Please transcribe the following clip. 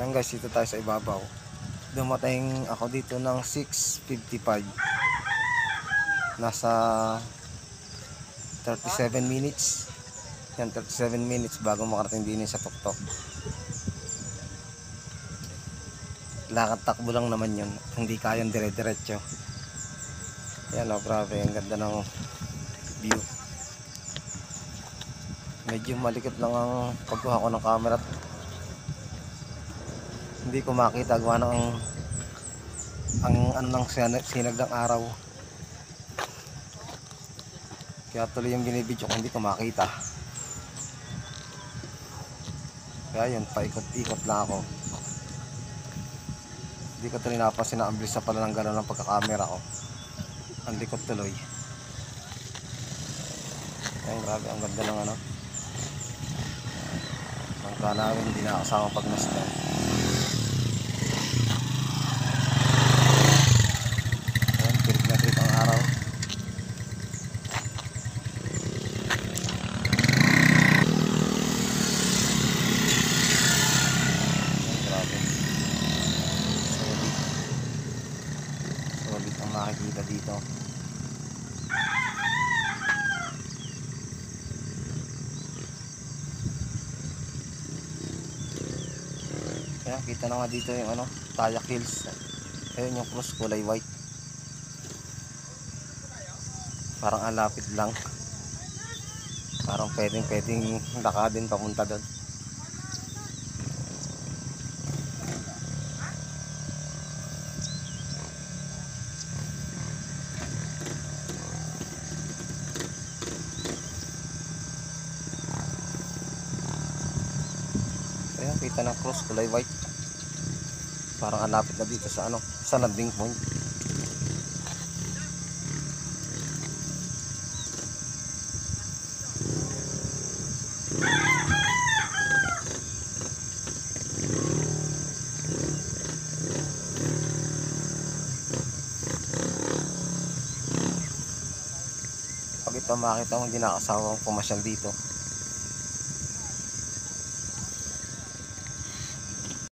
Ayan guys, dito tayo sa ibabaw. Dumating ako dito ng 6:55. Nasa 37 minutes. Yan, 37 minutes bago makarating din sa tuktok. Lakad takbo lang naman yun. Hindi kayang dire-diretso. Yan o, grabe. Ang ganda ng view. Medyo malikot lang ang pagkuha ko ng camera. Hindi ko makita gawa ng ang sinag ng araw. Kaya tuloy yung binibidyo ko, hindi ko makita. Kaya yun, paikot-ikot lang ako. Hindi ko tuloy napapansin na ang bilis na pala ng gano'n ng pagkakamera ko. Ang likot tuloy. Ayan, grabe, ang ganda ng ano. Ang kanawin, hindi na kasama pagmasdan. Ayan, tirik na tirik ang araw. Solid ang makikita dito. Kaya kita na nga dito yung ano, Tayak Hills. Ayun yung cross, kulay white. Parang alapit lang. Parang pwedeng lakadin papunta doon. Ayan, kita ng cross, kulay white. Parang alapit na dito sa ano, sa landing point. Pag ito makita mo, hindi nakasawang pumasyal dito.